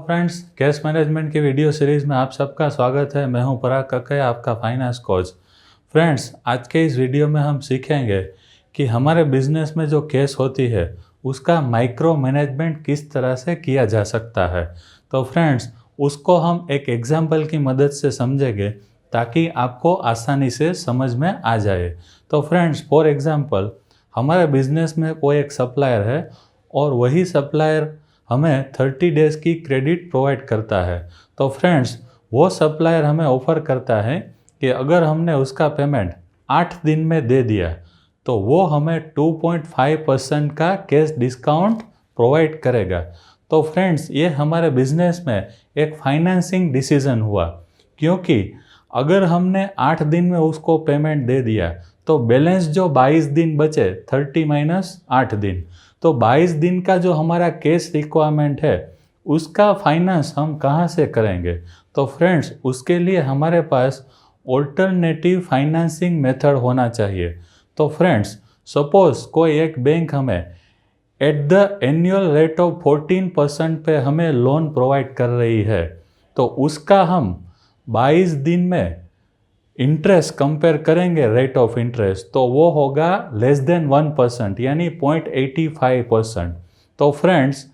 Friends, cash management की video series में आप सबका स्वागत है। मैं हूं पराग कक्कया, आपका फाइनेंस कोच। फ्रेंड्स, आज के इस वीडियो में हम सीखेंगे कि हमारे बिजनेस में जो कैश होती है उसका माइक्रो मैनेजमेंट किस तरह से किया जा सकता है। तो फ्रेंड्स, उसको हम एक एग्जाम्पल की मदद से समझेंगे ताकि आपको आसानी से समझ में आ जाए। तो फ्रेंड्स, फॉर एग्जाम्पल, हमारे बिजनेस में कोई एक सप्लायर है और वही सप्लायर हमें 30 डेज़ की क्रेडिट प्रोवाइड करता है। तो फ्रेंड्स, वो सप्लायर हमें ऑफ़र करता है कि अगर हमने उसका पेमेंट 8 दिन में दे दिया तो वो हमें 2.5% का कैश डिस्काउंट प्रोवाइड करेगा। तो फ्रेंड्स, ये हमारे बिजनेस में एक फाइनेंसिंग डिसीजन हुआ, क्योंकि अगर हमने 8 दिन में उसको पेमेंट दे दिया तो बैलेंस जो 22 दिन बचे, 30 माइनस 8 दिन, तो 22 दिन का जो हमारा कैश रिक्वायरमेंट है उसका फाइनेंस हम कहाँ से करेंगे। तो फ्रेंड्स, उसके लिए हमारे पास ऑल्टरनेटिव फाइनेंसिंग मेथड होना चाहिए। तो फ्रेंड्स, सपोज कोई एक बैंक हमें at the annual rate of 14% पे हमें लोन प्रोवाइड कर रही है, तो उसका हम 22 दिन में इंटरेस्ट कंपेयर करेंगे, रेट ऑफ इंटरेस्ट, तो वो होगा लेस देन 1%, यानी 0.85%। तो फ्रेंड्स,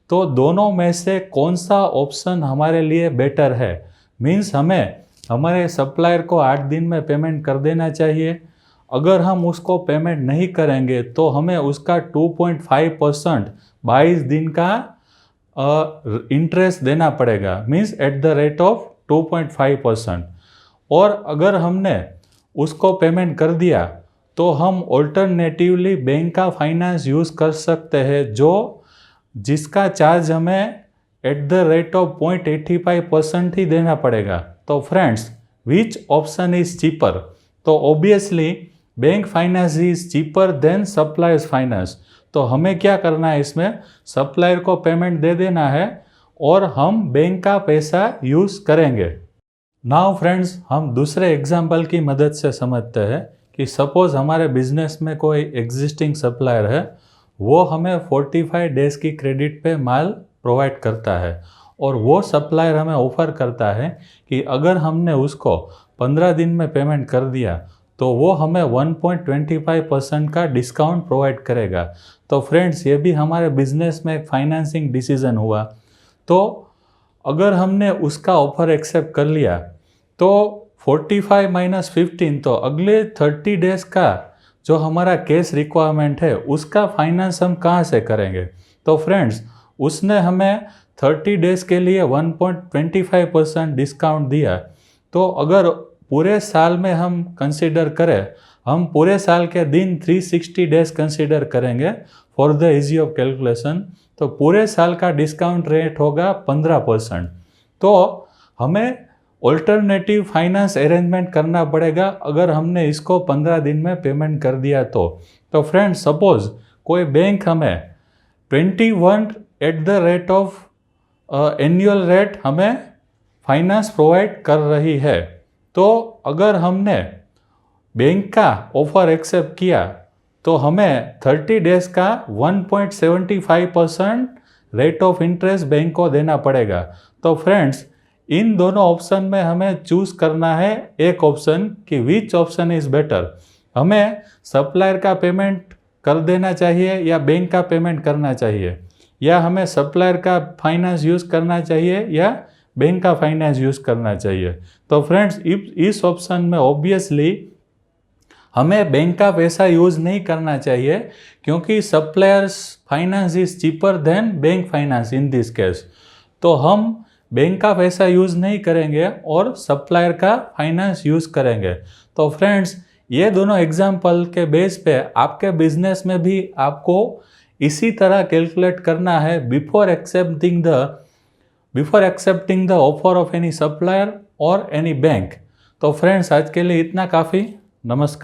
तो दोनों में से कौन सा ऑप्शन हमारे लिए बेटर है? मीन्स हमें हमारे सप्लायर को 8 दिन में पेमेंट कर देना चाहिए। अगर हम उसको पेमेंट नहीं करेंगे तो हमें उसका 2.5% 22 दिन का इंटरेस्ट देना पड़ेगा, means eight the rate of 2.5%। और अगर हमने उसको पेमेंट कर दिया तो हम ऑल्टरनेटिवली बैंक का फाइनेंस यूज़ कर सकते हैं, जो जिसका चार्ज हमें एट द रेट ऑफ 0.85% ही देना पड़ेगा। तो friends, which option is cheaper? तो obviously bank finance is cheaper than suppliers finance. तो हमें क्या करना है, इसमें सप्लायर को पेमेंट दे देना है और हम बैंक का पैसा यूज़ करेंगे। नाउ फ्रेंड्स, हम दूसरे एग्जाम्पल की मदद से समझते हैं कि सपोज़ हमारे बिजनेस में कोई एग्जिस्टिंग सप्लायर है, वो हमें 45 डेज़ की क्रेडिट पे माल प्रोवाइड करता है और वो सप्लायर हमें ऑफ़र करता है कि अगर हमने उसको 15 दिन में पेमेंट कर दिया तो वो हमें 1.25% का डिस्काउंट प्रोवाइड करेगा। तो फ्रेंड्स, ये भी हमारे बिजनेस में एक फाइनेंसिंग डिसीजन हुआ। तो अगर हमने उसका ऑफ़र एक्सेप्ट कर लिया तो 45 माइनस 15, तो अगले 30 डेज़ का जो हमारा कैश रिक्वायरमेंट है उसका फाइनेंस हम कहाँ से करेंगे? तो फ्रेंड्स, उसने हमें 30 डेज़ के लिए 1.25% डिस्काउंट दिया। तो अगर पूरे साल में हम कंसिडर करें, हम पूरे साल के दिन 360 डेज़ कंसिडर करेंगे for the easy of calculation, तो पूरे साल का डिस्काउंट रेट होगा 15%। तो हमें ऑल्टरनेटिव फाइनेंस अरेंजमेंट करना पड़ेगा अगर हमने इसको 15 दिन में पेमेंट कर दिया तो फ्रेंड्स, सपोज कोई बैंक हमें 21 eight the rate of annual rate हमें फाइनेंस प्रोवाइड कर रही है, तो अगर हमने बैंक का ऑफर एक्सेप्ट किया तो हमें 30 डेज़ का 1.75% रेट ऑफ इंटरेस्ट बैंक को देना पड़ेगा। तो फ्रेंड्स, इन दोनों ऑप्शन में हमें चूज़ करना है एक ऑप्शन कि विच ऑप्शन इज़ बेटर। हमें सप्लायर का पेमेंट कर देना चाहिए या बैंक का पेमेंट करना चाहिए, या हमें सप्लायर का फाइनेंस यूज़ करना चाहिए या बैंक का फाइनेंस यूज़ करना चाहिए। तो फ्रेंड्स, इस ऑप्शन में ऑब्वियसली हमें बैंक का पैसा यूज़ नहीं करना चाहिए, क्योंकि suppliers finance is cheaper than bank finance in this case. तो हम बैंक का पैसा यूज़ नहीं करेंगे और सप्लायर का फाइनेंस यूज़ करेंगे। तो फ्रेंड्स, ये दोनों एग्जाम्पल के बेस पे आपके बिजनेस में भी आपको इसी तरह कैलकुलेट करना है before accepting the offer of any supplier और एनी बैंक। तो फ्रेंड्स, आज के लिए इतना काफ़ी। नमस्कार।